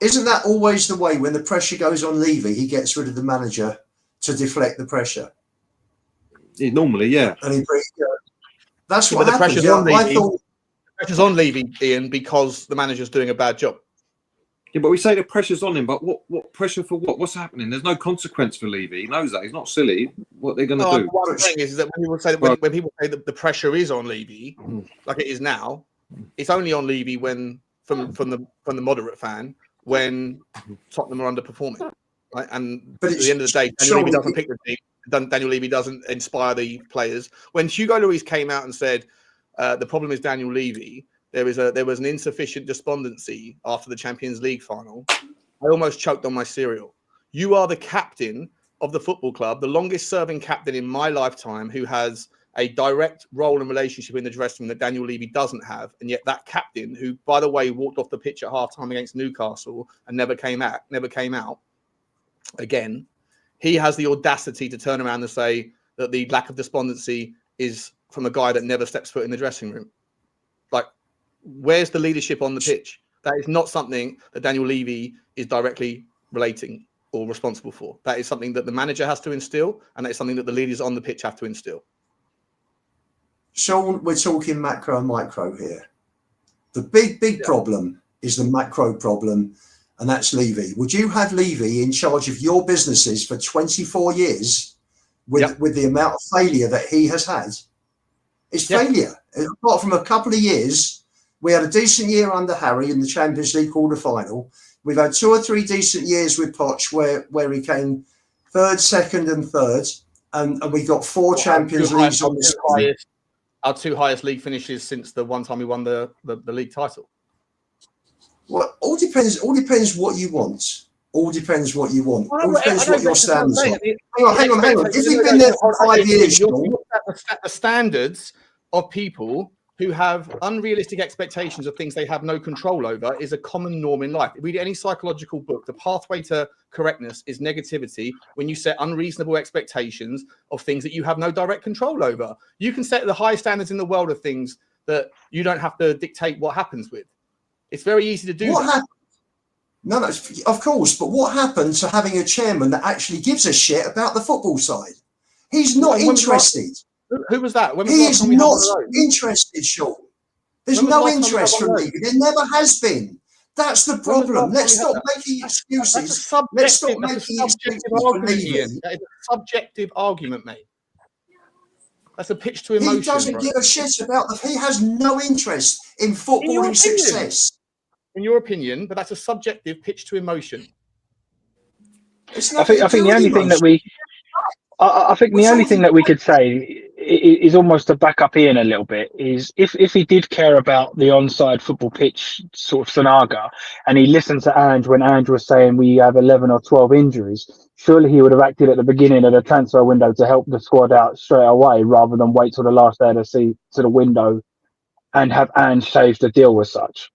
isn't that always the way when the pressure goes on Levy, he gets rid of the manager to deflect the pressure? Normally, yeah. And that's what happens. The pressure's on Levy, Ian, because the manager's doing a bad job. Yeah, but we say the pressure's on him, but what pressure for what? What's happening? There's no consequence for Levy. He knows that. He's not silly. What they're going to do? What I'm saying is that when people say that the pressure is on Levy, like it is now, it's only on Levy when from the moderate fan when Tottenham are underperforming, right? And at the end of the day, Daniel Levy doesn't pick the team. Daniel Levy doesn't inspire the players. When Hugo Lloris came out and said the problem is Daniel Levy, there was an insufficient despondency after the Champions League final. I almost choked on my cereal. You are the captain of the football club, the longest serving captain in my lifetime, who has a direct role and relationship in the dressing room that Daniel Levy doesn't have. And yet that captain, who, by the way, walked off the pitch at halftime against Newcastle and never came out again, he has the audacity to turn around and say that the lack of despondency is from a guy that never steps foot in the dressing room. Like, where's the leadership on the pitch? That is not something that Daniel Levy is directly relating or responsible for. That is something that the manager has to instill, and that is something that the leaders on the pitch have to instill. Sean, we're talking macro and micro here. The big problem is the macro problem, and that's Levy. Would you have Levy in charge of your businesses for 24 years with the amount of failure that he has had? It's failure. Apart from a couple of years, we had a decent year under Harry in the Champions League quarter-final. We've had 2 or 3 decent years with Poch where he came third, second and third, and we got 4 Champions Leagues on this. Our 2 highest league finishes since the one time we won the league title. Well, all depends what you want. All depends what you want. All depends what your standards are. Hang on. If you've been there for 5 years, the standards of people who have unrealistic expectations of things they have no control over is a common norm in life. Read any psychological book. The pathway to correctness is negativity when you set unreasonable expectations of things that you have no direct control over. You can set the highest standards in the world of things that you don't have to dictate what happens with. It's very easy to do that. No, of course. But what happened to having a chairman that actually gives a shit about the football side? He's not interested. Who was that? He is not interested, Sean. There's no interest from Levy. There never has been. That's the problem. Let's stop making excuses. Let's stop making excuses for Levy. That is a subjective argument, mate. That's a pitch to emotion. He doesn't give a shit about he has no interest in footballing success. In your opinion, but that's a subjective pitch to emotion. I think the only thing that we could say is almost to back up Ian a little bit is if he did care about the onside football pitch sort of scenario and he listened to Ange when Ange was saying we have 11 or 12 injuries, surely he would have acted at the beginning of the transfer window to help the squad out straight away rather than wait till the last day to the window and have Ange save the deal as such.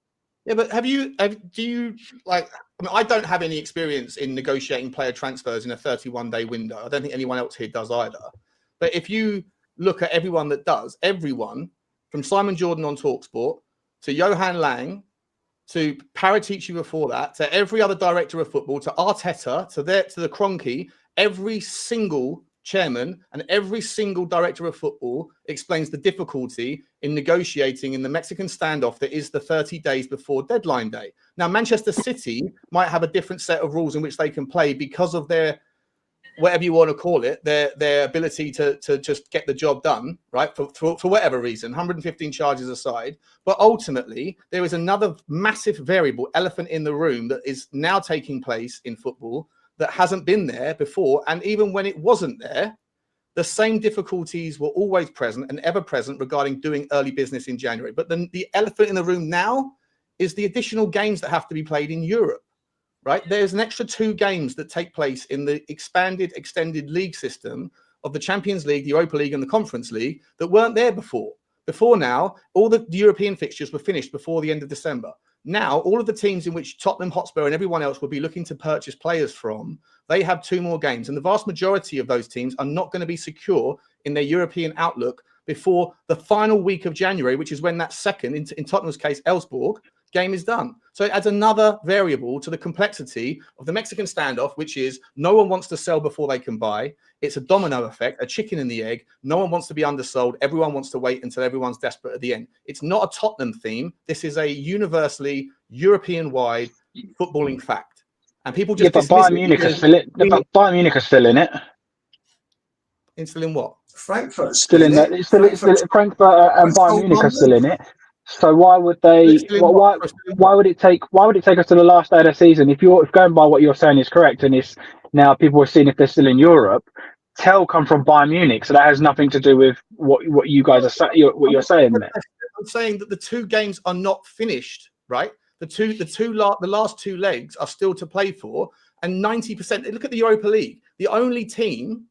Yeah, but do you like? I mean, I don't have any experience in negotiating player transfers in a 31-day window. I don't think anyone else here does either. But if you look at everyone that does, everyone from Simon Jordan on TalkSport to Johan Lang to Paratici before that to every other director of football to Arteta to the Kroenke, every single chairman and every single director of football explains the difficulty in negotiating in the Mexican standoff that is the 30 days before deadline day. Now, Manchester City might have a different set of rules in which they can play because of their, whatever you want to call it, their ability to just get the job done, right? For whatever reason, 115 charges aside. But ultimately, there is another massive variable, elephant in the room that is now taking place in football that hasn't been there before. And even when it wasn't there, the same difficulties were always present and ever present regarding doing early business in January. But the elephant in the room now is the additional games that have to be played in Europe, right? There's an extra 2 games that take place in the extended league system of the Champions League, the Europa League and the Conference League that weren't there before. Before now, all the European fixtures were finished before the end of December. Now, all of the teams in which Tottenham Hotspur and everyone else will be looking to purchase players from, they have 2 more games. And the vast majority of those teams are not going to be secure in their European outlook before the final week of January, which is when that second, in Tottenham's case, Elfsborg, game is done. So it adds another variable to the complexity of the Mexican standoff, which is no one wants to sell before they can buy. It's a domino effect, a chicken and the egg. No one wants to be undersold. Everyone wants to wait until everyone's desperate at the end. It's not a Tottenham theme. This is a universally European-wide footballing fact. And people just but Bayern Munich is still in. But Bayern Munich is still in it. Still in what? Frankfurt's Still in that. Frankfurt and Bayern Munich are still in it. So why would they? Why would it take? Why would it take us to the last day of the season? If going by what you're saying is correct, and it's now people are seeing if they're still in Europe. Tell come from Bayern Munich, so that has nothing to do with what you guys are what you're saying there. I'm saying that the two games are not finished, right? The last two legs are still to play for, and 90%. Look at the Europa League. The only team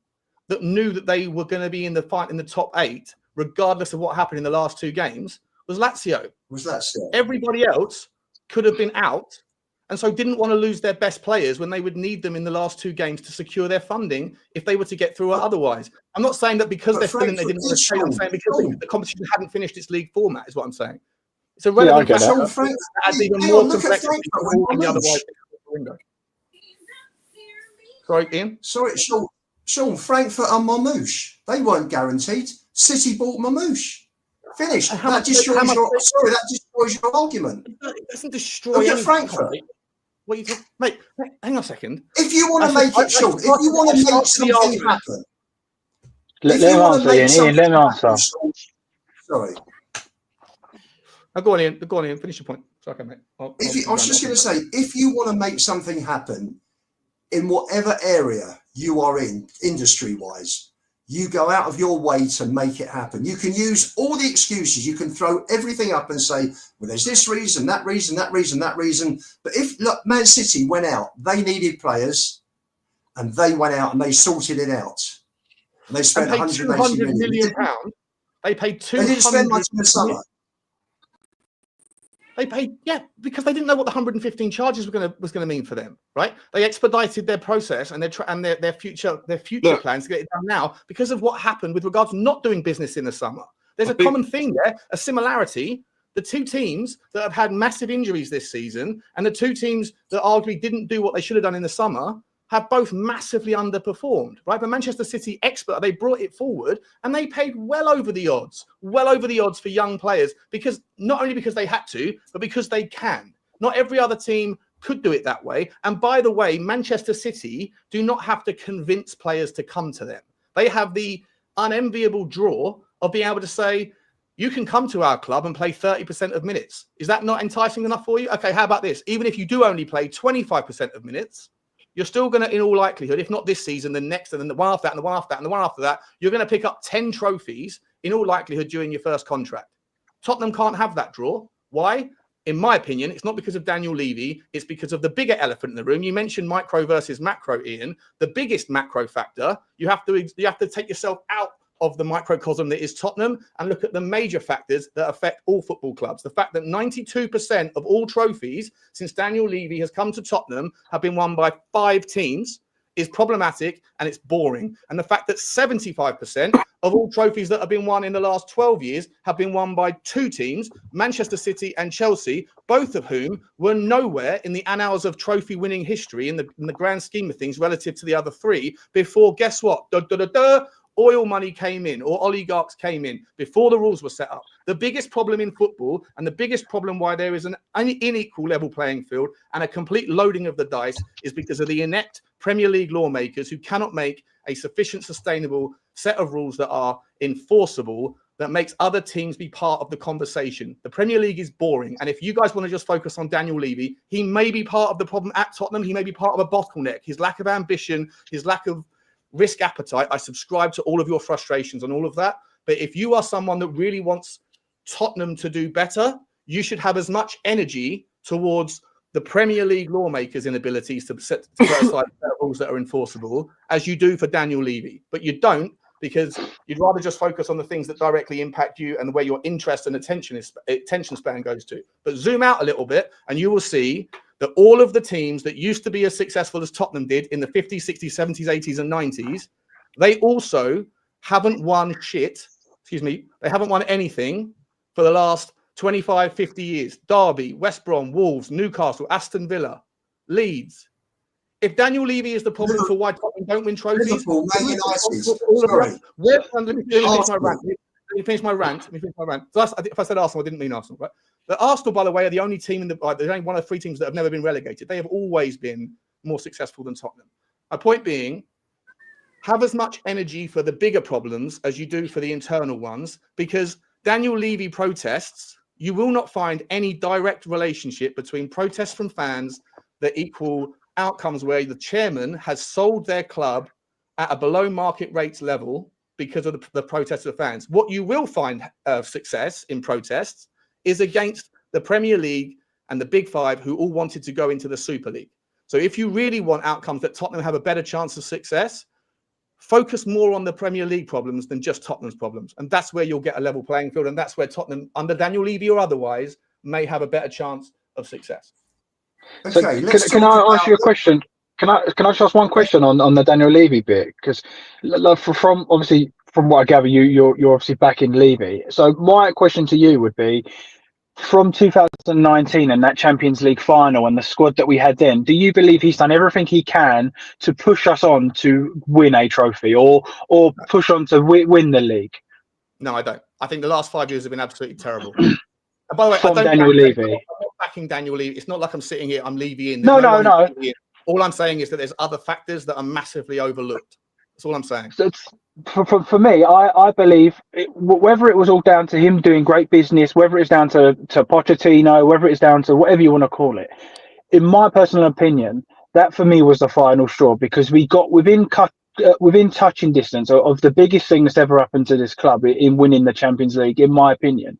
that knew that they were going to be in the fight in the top 8, regardless of what happened in the last two games, was Lazio. Everybody else could have been out, and so didn't want to lose their best players when they would need them in the last two games to secure their funding if they were to get through otherwise. I'm not saying that because they're still in, they didn't want to stay. I'm saying because the competition hadn't finished its league format is what I'm saying. It's a relevant factor that adds even more complexity than the otherwise window. Sorry, Ian? Sorry, Sean, Frankfurt and Marmouche. They weren't guaranteed. City bought Marmouche. Finished. That destroys your argument. It doesn't destroy anything. Frankfurt. What you think, mate? Hang on a second. If you want to make it short, if you want to make something happen, let me answer. Sorry. Go on, Ian. Finish your point. Sorry, mate. I was just going to say, if you want to make something happen in whatever area you are in, industry-wise, you go out of your way to make it happen. You can use all the excuses. You can throw everything up and say, well, there's this reason, that reason, that reason, that reason. But if Man City went out, they needed players, and they went out and they sorted it out. And they spent 180 million pounds. They paid 200 They didn't spend much in the summer. They paid, because they didn't know what the 115 charges was going to mean for them, right? They expedited their process and their future plans to get it done now because of what happened with regards to not doing business in the summer. There's a common theme there, a similarity. The two teams that have had massive injuries this season and the two teams that arguably didn't do what they should have done in the summer have both massively underperformed, right? But Manchester City they brought it forward and they paid well over the odds for young players because not only because they had to, but because they can. Not every other team could do it that way. And by the way, Manchester City do not have to convince players to come to them. They have the unenviable draw of being able to say, you can come to our club and play 30% of minutes. Is that not enticing enough for you? Okay, how about this? Even if you do only play 25% of minutes, you're still going to, in all likelihood, if not this season, the next, and then the one after that, and the one after that, and the one after that, you're going to pick up 10 trophies, in all likelihood, during your first contract. Tottenham can't have that draw. Why? In my opinion, it's not because of Daniel Levy. It's because of the bigger elephant in the room. You mentioned micro versus macro, Ian. The biggest macro factor, you have to take yourself out of the microcosm that is Tottenham and look at the major factors that affect all football clubs. The fact that 92% of all trophies since Daniel Levy has come to Tottenham have been won by 5 teams is problematic and it's boring. And the fact that 75% of all trophies that have been won in the last 12 years have been won by 2 teams, Manchester City and Chelsea, both of whom were nowhere in the annals of trophy winning history in the grand scheme of things relative to the other 3 before, guess what? Oil money came in or oligarchs came in before the rules were set up. The biggest problem in football and the biggest problem why there is an unequal level playing field and a complete loading of the dice is because of the inept Premier League lawmakers who cannot make a sufficient sustainable set of rules that are enforceable that makes other teams be part of the conversation. The Premier League is boring. And if you guys want to just focus on Daniel Levy, he may be part of the problem at Tottenham. He may be part of a bottleneck. His lack of ambition, his lack of risk appetite. I subscribe to all of your frustrations and all of that. But if you are someone that really wants Tottenham to do better, you should have as much energy towards the Premier League lawmakers' inabilities to put aside rules that are enforceable as you do for Daniel Levy. But you don't because you'd rather just focus on the things that directly impact you and where your interest and attention span goes to. But zoom out a little bit and you will see that all of the teams that used to be as successful as Tottenham did in the 50s, 60s, 70s, 80s, and 90s, they also haven't won they haven't won anything for the last 25, 50 years. Derby, West Brom, Wolves, Newcastle, Aston Villa, Leeds. If Daniel Levy is the problem for why Tottenham don't win trophies, Liverpool, Man United. Sorry. Let me finish Arsenal. my rant. Let me finish my rant. So if I said Arsenal, I didn't mean Arsenal, right? But Arsenal, by the way, are the only team in the. There's only one of 3 teams that have never been relegated. They have always been more successful than Tottenham. My point being, have as much energy for the bigger problems as you do for the internal ones, because Daniel Levy protests, you will not find any direct relationship between protests from fans that equal outcomes where the chairman has sold their club at a below market rates level because of the protests of fans. What you will find success in protests is against the Premier League and the Big Five, who all wanted to go into the Super League. So if you really want outcomes that Tottenham have a better chance of success, focus more on the Premier League problems than just Tottenham's problems. And that's where you'll get a level playing field. And that's where Tottenham, under Daniel Levy or otherwise, may have a better chance of success. Okay, so can I ask you a question? Can I just ask one question on the Daniel Levy bit? Because from obviously from what I gather, you're obviously back in Levy. So my question to you would be, from 2019 and that Champions League final and the squad that we had then, do you believe he's done everything he can to push us on to win a trophy or push on to win the league? No, I don't. I think the last 5 years have been absolutely terrible. And by the way, From Daniel Levy. I'm not backing Daniel Levy. It's not like I'm sitting here, I'm Levy in. No. All I'm saying is that there's other factors that are massively overlooked. That's all I'm saying. So for me, I believe whether it was all down to him doing great business, whether it's down to Pochettino, whether it's down to whatever you want to call it, in my personal opinion, that for me was the final straw, because we got within touching distance of the biggest thing that's ever happened to this club in winning the Champions League, in my opinion.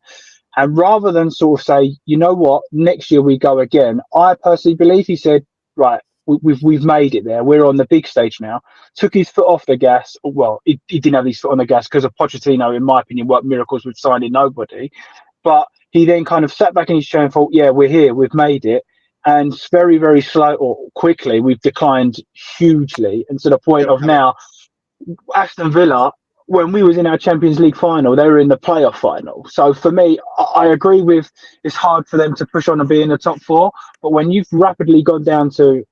And rather than sort of say, you know what, next year we go again, I personally believe he said, right, we've made it there. We're on the big stage now. Took his foot off the gas. Well, he didn't have his foot on the gas because of Pochettino, in my opinion, worked miracles with signing nobody. But he then kind of sat back in his chair and thought, yeah, we're here. We've made it. And very, very slow or quickly, we've declined hugely. And to the point of now, Aston Villa, when we was in our Champions League final, they were in the playoff final. So for me, I agree with it's hard for them to push on and be in the top 4. But when you've rapidly gone down to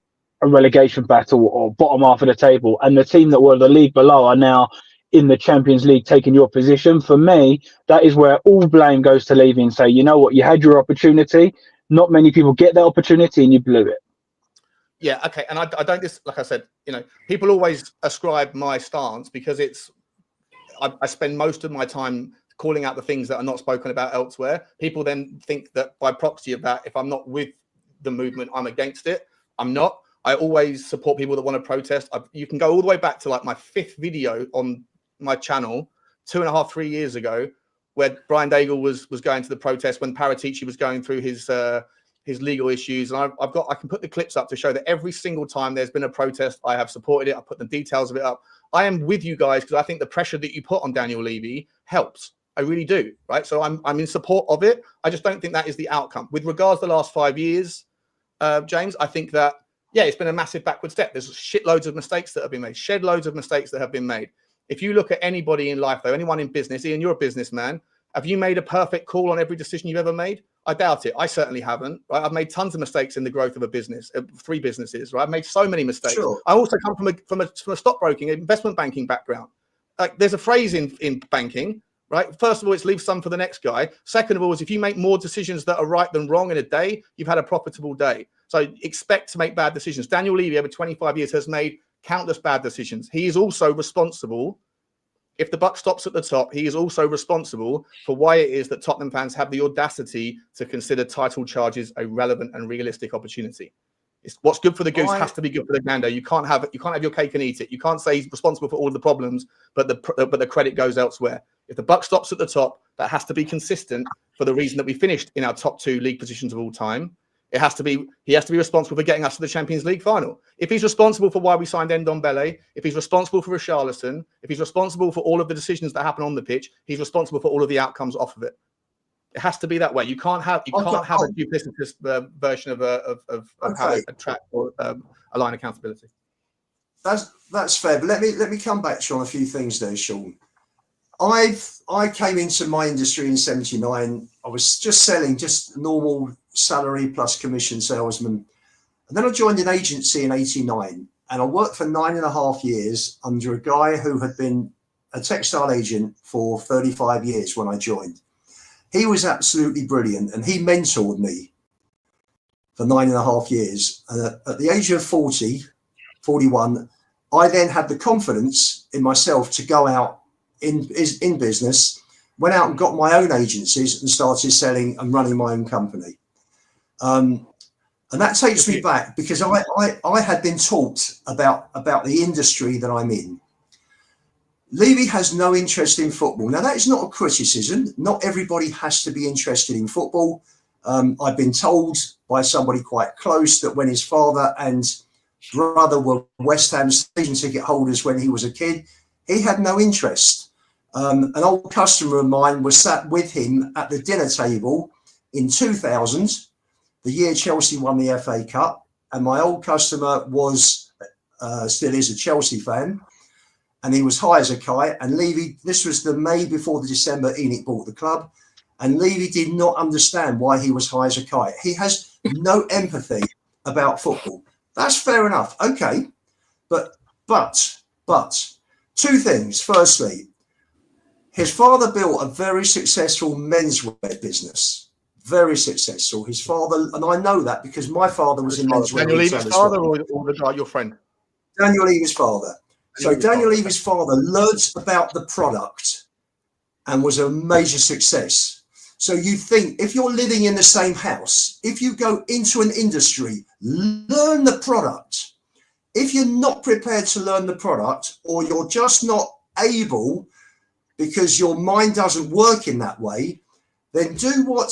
a relegation battle or bottom half of the table, and the team that were the league below are now in the Champions League taking your position, for me, that is where all blame goes to Levy and say, you know what, you had your opportunity. Not many people get that opportunity and you blew it. Yeah, okay. And I don't just, like I said, people always ascribe my stance because I spend most of my time calling out the things that are not spoken about elsewhere. People then think that by proxy of that, if I'm not with the movement, I'm against it. I'm not. I always support people that want to protest. You can go all the way back to like my 5th video on my channel 2.5, 3 years ago, where Brian Daigle was going to the protest when Paratici was going through his legal issues. And I can put the clips up to show that every single time there's been a protest, I have supported it. I put the details of it up. I am with you guys because I think the pressure that you put on Daniel Levy helps. I really do. Right. So I'm in support of it. I just don't think that is the outcome. With regards to the last 5 years, James, I think that, yeah, it's been a massive backward step. There's shitloads of mistakes that have been made, shed loads of mistakes that have been made. If you look at anybody in life, though, anyone in business, Ian, you're a businessman. Have you made a perfect call on every decision you've ever made? I doubt it. I certainly haven't. Right? I've made tons of mistakes in the growth of a business, 3 businesses. Right? I've made so many mistakes. Sure. I also come from a stockbroking, investment banking background. Like, there's a phrase in banking, right? First of all, it's leave some for the next guy. Second of all, is if you make more decisions that are right than wrong in a day, you've had a profitable day. So expect to make bad decisions. Daniel Levy, over 25 years, has made countless bad decisions. He is also responsible. If the buck stops at the top, he is also responsible for why it is that Tottenham fans have the audacity to consider title charges a relevant and realistic opportunity. It's what's good for the goose has to be good for the gander. You can't have your cake and eat it. You can't say he's responsible for all of the problems, but the credit goes elsewhere. If the buck stops at the top, that has to be consistent for the reason that we finished in our top 2 league positions of all time. He has to be responsible for getting us to the Champions League final. If he's responsible for why we signed Ndombele, if he's responsible for Richarlison, if he's responsible for all of the decisions that happen on the pitch, he's responsible for all of the outcomes off of it. It has to be that way. You can't have a duplicitous version of how to attract or align accountability. That's fair. But let me come back to you on a few things there, Sean. I came into my industry in '79. I was just selling just normal salary plus commission salesman. And then I joined an agency in '89, and I worked for 9.5 years under a guy who had been a textile agent for 35 years when I joined. He was absolutely brilliant, and he mentored me for 9.5 years. And at the age of 41, I then had the confidence in myself to go out in business, went out and got my own agencies and started selling and running my own company. And that takes me back because I had been taught about the industry that I'm in. Levy has no interest in football. Now, that is not a criticism. Not everybody has to be interested in football. I've been told by somebody quite close that when his father and brother were West Ham season ticket holders when he was a kid, he had no interest. An old customer of mine was sat with him at the dinner table in 2000, the year Chelsea won the FA Cup, and my old customer was still is a Chelsea fan, and he was high as a kite. And Levy, this was the May before the December Enoch bought the club, and Levy did not understand why he was high as a kite. He has no empathy about football. That's fair enough. Okay, but two things. Firstly, his father built a very successful menswear business. Very successful. His father, and I know that because my father was in menswear. Daniel Levy's father, or the guy, your friend? Daniel Levy's father. So Daniel Levy's father learned about the product and was a major success. So you think if you're living in the same house, if you go into an industry, learn the product. If you're not prepared to learn the product, or you're just not able because your mind doesn't work in that way, then do what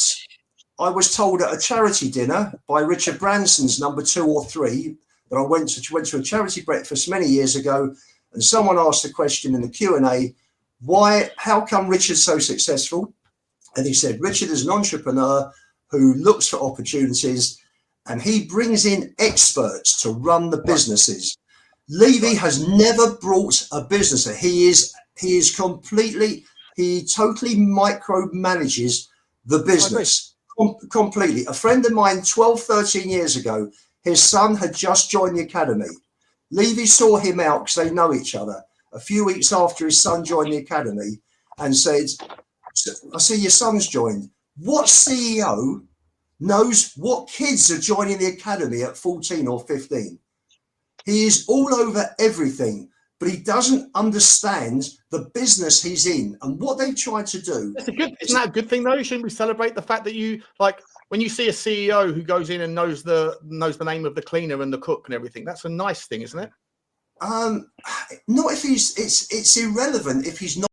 I was told at a charity dinner by Richard Branson's number 2 or 3, that I went to a charity breakfast many years ago, and someone asked a question in the Q&A, how come Richard's so successful? And he said, Richard is an entrepreneur who looks for opportunities, and he brings in experts to run the businesses. Levy has never brought a business. He totally micromanages the business completely. A friend of mine 12, 13 years ago, his son had just joined the academy. Levy saw him out because they know each other. A few weeks after his son joined the academy and said, I see your son's joined. What CEO knows what kids are joining the academy at 14 or 15? He is all over everything, but he doesn't understand the business he's in and what they've tried to do. Isn't that a good thing though? Shouldn't we celebrate the fact that you, like, when you see a CEO who goes in and knows the name of the cleaner and the cook and everything? That's a nice thing, isn't it? Not if it's irrelevant if he's not